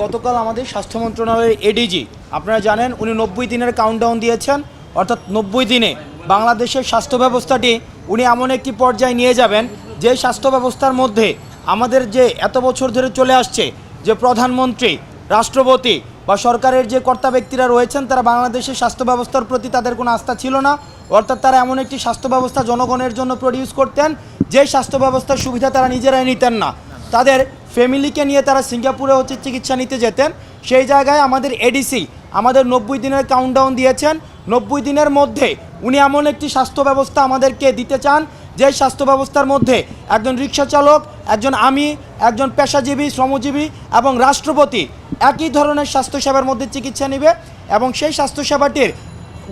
গতকাল আমাদের স্বাস্থ্য মন্ত্রণালয়ের এডিজি আপনারা জানেন উনি 90 দিনের কাউন্টডাউন দিয়েছেন। অর্থাৎ 90 দিনে বাংলাদেশের স্বাস্থ্য ব্যবস্থাটি উনি এমন একটি পর্যায়ে নিয়ে যাবেন যে স্বাস্থ্য ব্যবস্থার মধ্যে আমাদের যে এত বছর ধরে চলে আসছে যে প্রধানমন্ত্রী, রাষ্ট্রপতি বা সরকারের যে কর্তা ব্যক্তিরা রয়েছেন তারা বাংলাদেশের স্বাস্থ্য ব্যবস্থার প্রতি তাদের কোনো আস্থা ছিল না। অর্থাৎ তারা এমন একটি স্বাস্থ্য ব্যবস্থা জনগণের জন্য প্রডিউস করতেন যে স্বাস্থ্য ব্যবস্থার সুবিধা তারা নিজেরাই নিতেন না, তাদের ফ্যামিলিকে নিয়ে তারা সিঙ্গাপুরে চিকিৎসা নিতে যেতেন। সেই জায়গায় আমাদের এডিসি আমাদের 90 দিনের কাউন্টডাউন দিয়েছেন। 90 দিনের মধ্যে উনি এমন একটি স্বাস্থ্য ব্যবস্থা আমাদেরকে দিতে চান যে স্বাস্থ্য ব্যবস্থার মধ্যে একজন রিক্সা চালক, একজন একজন পেশাজীবী, শ্রমজীবী এবং রাষ্ট্রপতি একই ধরনের স্বাস্থ্যসেবার মধ্যে চিকিৎসা নেবে। এবং সেই স্বাস্থ্যসেবাটির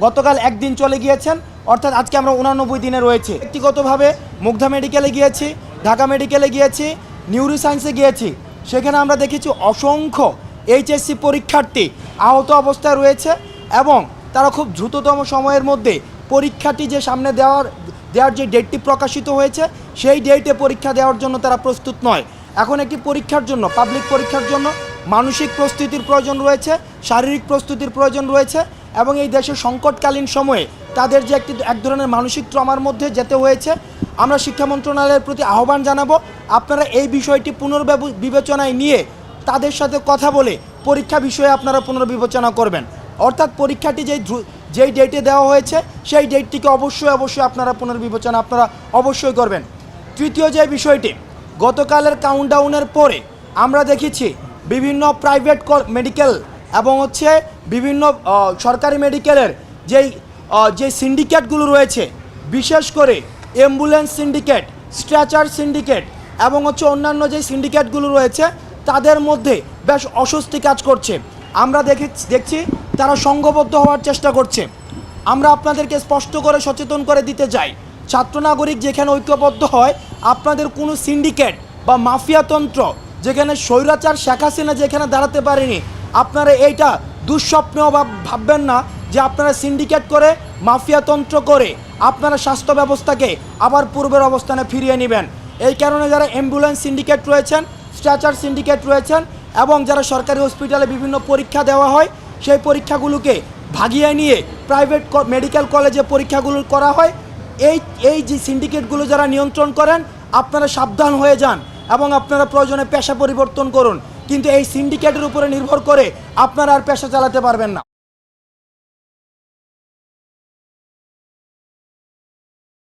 গতকাল একদিন চলে গিয়েছেন, অর্থাৎ আজকে আমরা 89 দিনে রয়েছে। ব্যক্তিগতভাবে মুগ্ধা মেডিকেলে গিয়েছি, ঢাকা মেডিকেলে গিয়েছি, নিউরো সায়েন্সে গিয়েছি। সেখানে আমরা দেখেছি অসংখ্য এইচএসসি পরীক্ষার্থী আহত অবস্থায় রয়েছে এবং তারা খুব দ্রুততম সময়ের মধ্যে পরীক্ষাটি যে সামনে দেওয়ার যে ডেটটি প্রকাশিত হয়েছে সেই ডেটে পরীক্ষা দেওয়ার জন্য তারা প্রস্তুত নয়। এখন একটি পরীক্ষার জন্য, পাবলিক পরীক্ষার জন্য মানসিক প্রস্তুতির প্রয়োজন রয়েছে, শারীরিক প্রস্তুতির প্রয়োজন রয়েছে এবং এই দেশের সংকটকালীন সময়ে তাদের যে এক ধরনের মানসিক ট্রমার মধ্যে যেতে হয়েছে। আমরা শিক্ষা মন্ত্রণালয়ের প্রতি আহ্বান জানাবো, আপনারা এই বিষয়টি পুনর্বিবেচনায় নিয়ে তাদের সাথে কথা বলে পরীক্ষা বিষয়ে আপনারা পুনর্বিবেচনা করবেন। অর্থাৎ পরীক্ষাটি যেই ডেটে দেওয়া হয়েছে সেই ডেটটিকে অবশ্যই আপনারা পুনর্বিবেচনা অবশ্যই করবেন। তৃতীয় যে বিষয়টি, গতকালের কাউন্টডাউনের পরে আমরা দেখেছি বিভিন্ন প্রাইভেট মেডিকেল এবং বিভিন্ন সরকারি মেডিকেলের যে সিন্ডিকেটগুলো রয়েছে, বিশেষ করে অ্যাম্বুলেন্স সিন্ডিকেট, স্ট্রেচার সিন্ডিকেট এবং অন্যান্য যে সিন্ডিকেটগুলো রয়েছে তাদের মধ্যে বেশ অস্বস্তি কাজ করছে। আমরা দেখছি তারা সংঘবদ্ধ হওয়ার চেষ্টা করছে। আমরা আপনাদেরকে স্পষ্ট করে সচেতন করে দিতে চাই, ছাত্র নাগরিক যেখানে ঐক্যবদ্ধ হয়, আপনাদের কোনো সিন্ডিকেট বা মাফিয়াতন্ত্র যেখানে স্বৈরাচার শেখ হাসিনা যেখানে দাঁড়াতে পারেনি, আপনারা এইটা দুঃস্বপ্নেও ভাববেন না যে আপনারা সিন্ডিকেট করে, মাফিয়াতন্ত্র করে আপনারা স্বাস্থ্য ব্যবস্থাকে আবার পূর্বের অবস্থানে ফিরিয়ে নেবেন। এই কারণে যারা অ্যাম্বুলেন্স সিন্ডিকেট রয়েছেন, স্ট্রেচার সিন্ডিকেট রয়েছেন এবং যারা সরকারি হসপিটালে বিভিন্ন পরীক্ষা দেওয়া হয় সেই পরীক্ষাগুলোকে ভাগিয়ে নিয়ে প্রাইভেট মেডিকেল কলেজে পরীক্ষাগুলো করা হয়, এই যে সিন্ডিকেটগুলো যারা নিয়ন্ত্রণ করেন আপনারা সাবধান হয়ে যান এবং আপনারা প্রয়োজনে পেশা পরিবর্তন করুন। কিন্তু এই সিন্ডিকেটের উপরে নির্ভর করে আপনারা আর পেশা চালাতে পারবেন না।